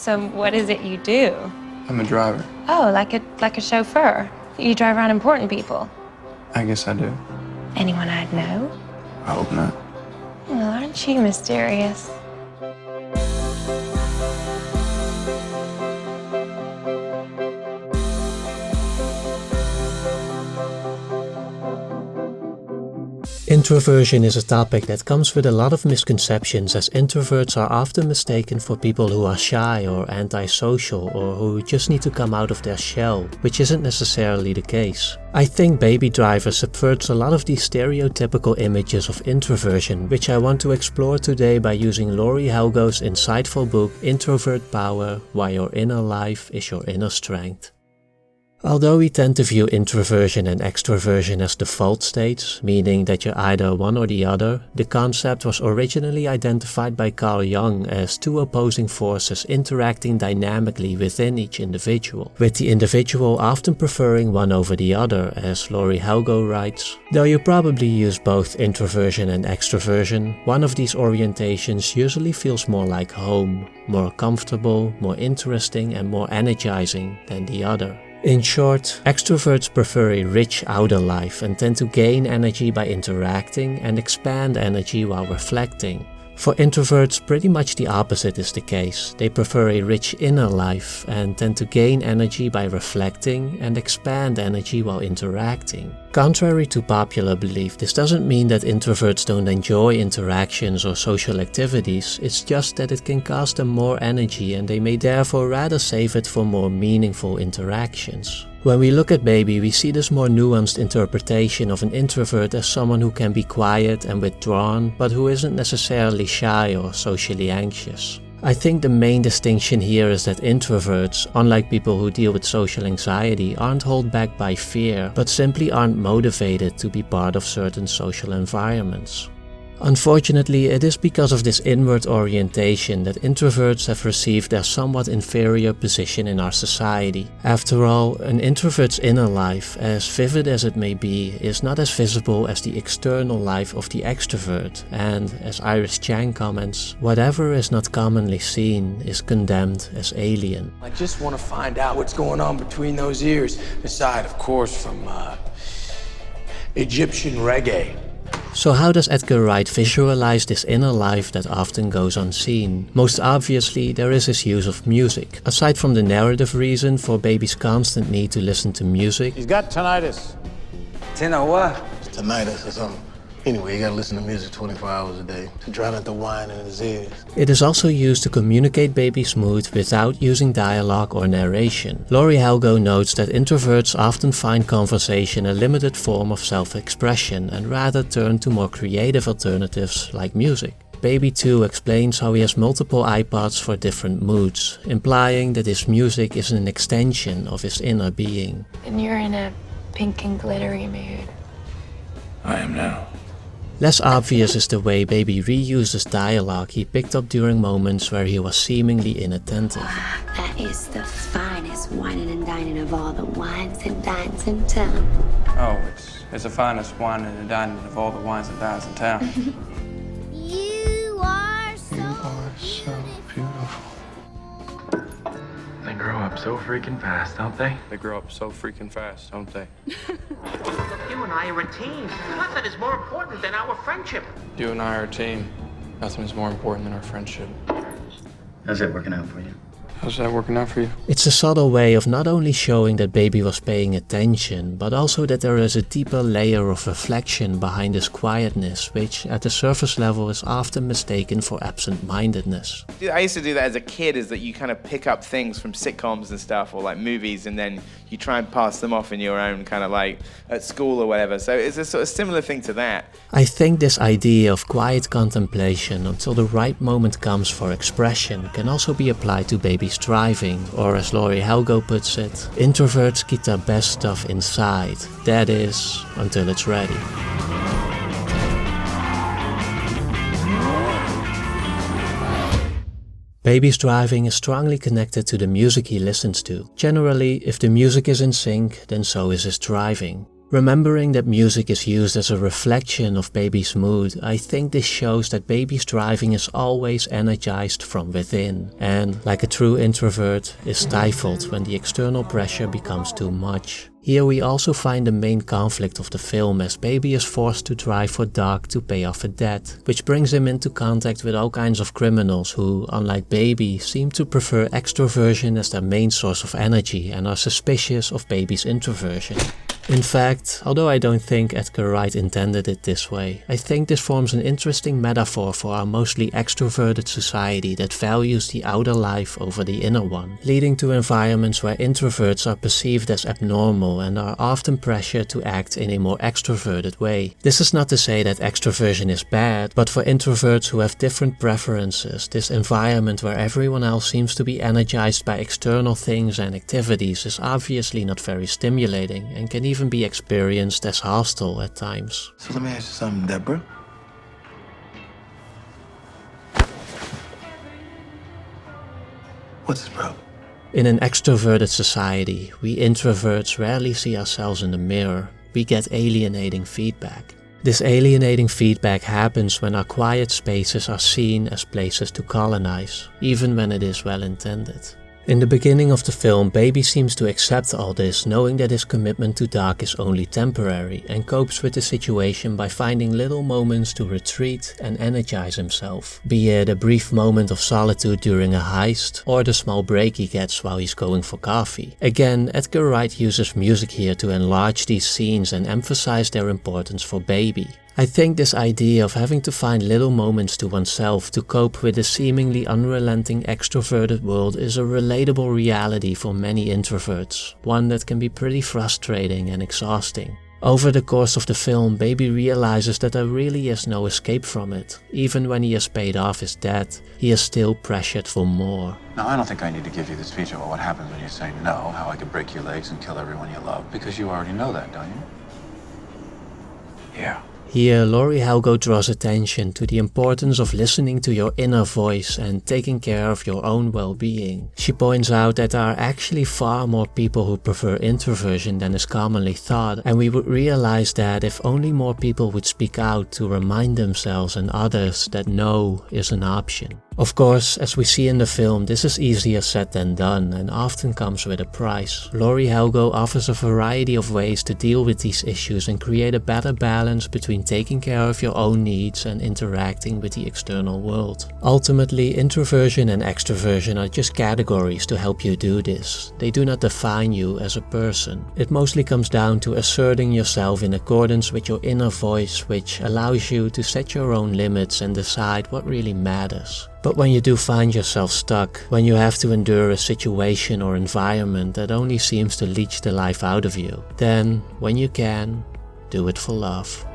So what is it you do? I'm a driver. Oh, like a chauffeur. You drive around important people. I guess I do. Anyone I'd know? I hope not. Well, aren't you mysterious? Introversion is a topic that comes with a lot of misconceptions, as introverts are often mistaken for people who are shy or antisocial or who just need to come out of their shell, which isn't necessarily the case. I think Baby Driver subverts a lot of these stereotypical images of introversion, which I want to explore today by using Laurie Helgo's insightful book Introvert Power: Why Your Inner Life is Your Inner Strength. Although we tend to view introversion and extroversion as default states, meaning that you're either one or the other, the concept was originally identified by Carl Jung as two opposing forces interacting dynamically within each individual, with the individual often preferring one over the other, as Laurie Helgo writes. Though you probably use both introversion and extroversion, one of these orientations usually feels more like home, more comfortable, more interesting and more energizing than the other. In short, extroverts prefer a rich outer life and tend to gain energy by interacting and expand energy while reflecting. For introverts, pretty much the opposite is the case. They prefer a rich inner life and tend to gain energy by reflecting and expand energy while interacting. Contrary to popular belief, this doesn't mean that introverts don't enjoy interactions or social activities, it's just that it can cost them more energy and they may therefore rather save it for more meaningful interactions. When we look at Baby, we see this more nuanced interpretation of an introvert as someone who can be quiet and withdrawn, but who isn't necessarily shy or socially anxious. I think the main distinction here is that introverts, unlike people who deal with social anxiety, aren't held back by fear, but simply aren't motivated to be part of certain social environments. Unfortunately, it is because of this inward orientation that introverts have received their somewhat inferior position in our society. After all, an introvert's inner life, as vivid as it may be, is not as visible as the external life of the extrovert, and, as Iris Chang comments, whatever is not commonly seen is condemned as alien. I just want to find out what's going on between those ears, aside, of course, from Egyptian reggae. So how does Edgar Wright visualize this inner life that often goes unseen? Most obviously, there is his use of music. Aside from the narrative reason for Baby's constant need to listen to music, he's got tinnitus. What? Tinnitus or something. Anyway, you gotta listen to music 24 hours a day to drown out the whine in his ears. it is also used to communicate Baby's mood without using dialogue or narration. Laurie Helgo notes that introverts often find conversation a limited form of self-expression and rather turn to more creative alternatives like music. Baby too explains how he has multiple iPods for different moods, implying that his music is an extension of his inner being. And you're in a pink and glittery mood. I am now. Less obvious is the way Baby reuses dialogue he picked up during moments where he was seemingly inattentive. That is the finest wining and dining of all the wines and dines in town. Oh, it's the finest wine and dining of all the wines and dines in town. You are so beautiful. They grow up so freaking fast, don't they? They grow up so freaking fast, don't they? You and I are a team. Nothing is more important than our friendship. You and I are a team. Nothing is more important than our friendship. How's it working out for you? How's that working out for you? It's a subtle way of not only showing that Baby was paying attention, but also that there is a deeper layer of reflection behind his quietness, which at the surface level is often mistaken for absent-mindedness. I used to do that as a kid, is that you kind of pick up things from sitcoms and stuff, or like movies, and then you try and pass them off in your own kind of like at school or whatever. So it's a sort of similar thing to that. I think this idea of quiet contemplation until the right moment comes for expression can also be applied to Baby's driving, or as Laurie Helgo puts it, introverts keep their best stuff inside, that is, until it's ready. Baby's driving is strongly connected to the music he listens to. Generally, if the music is in sync, then so is his driving. Remembering that music is used as a reflection of baby's mood, I think this shows that baby's driving is always energized from within, and, like a true introvert, is stifled when the external pressure becomes too much. Here we also find the main conflict of the film, as baby is forced to drive for Doc to pay off a debt, which brings him into contact with all kinds of criminals who, unlike baby, seem to prefer extroversion as their main source of energy and are suspicious of baby's introversion. In fact, although I don't think Edgar Wright intended it this way, I think this forms an interesting metaphor for our mostly extroverted society that values the outer life over the inner one, leading to environments where introverts are perceived as abnormal and are often pressured to act in a more extroverted way. This is not to say that extroversion is bad, but for introverts who have different preferences, this environment where everyone else seems to be energized by external things and activities is obviously not very stimulating and can even be experienced as hostile at times. So let me ask you something, Deborah. What's the problem? In an extroverted society, we introverts rarely see ourselves in the mirror. We get alienating feedback. This alienating feedback happens when our quiet spaces are seen as places to colonize, even when it is well intended. In the beginning of the film, baby seems to accept all this, knowing that his commitment to Doc is only temporary, and copes with the situation by finding little moments to retreat and energize himself, be it a brief moment of solitude during a heist, or the small break he gets while he's going for coffee. Again, Edgar Wright uses music here to enlarge these scenes and emphasize their importance for baby. I think this idea of having to find little moments to oneself to cope with the seemingly unrelenting extroverted world is a relatable reality for many introverts, one that can be pretty frustrating and exhausting. Over the course of the film, baby realizes that there really is no escape from it. Even when he has paid off his debt, he is still pressured for more. Now, I don't think I need to give you the speech about what happens when you say no, how I could break your legs and kill everyone you love, because you already know that, don't you? Yeah. Here, Laurie Helgo draws attention to the importance of listening to your inner voice and taking care of your own well-being. She points out that there are actually far more people who prefer introversion than is commonly thought, and we would realize that if only more people would speak out to remind themselves and others that no is an option. Of course, as we see in the film, this is easier said than done and often comes with a price. Laurie Helgo offers a variety of ways to deal with these issues and create a better balance between taking care of your own needs and interacting with the external world. Ultimately, introversion and extroversion are just categories to help you do this. They do not define you as a person. It mostly comes down to asserting yourself in accordance with your inner voice, which allows you to set your own limits and decide what really matters. But when you do find yourself stuck, when you have to endure a situation or environment that only seems to leech the life out of you, then, when you can, do it for love.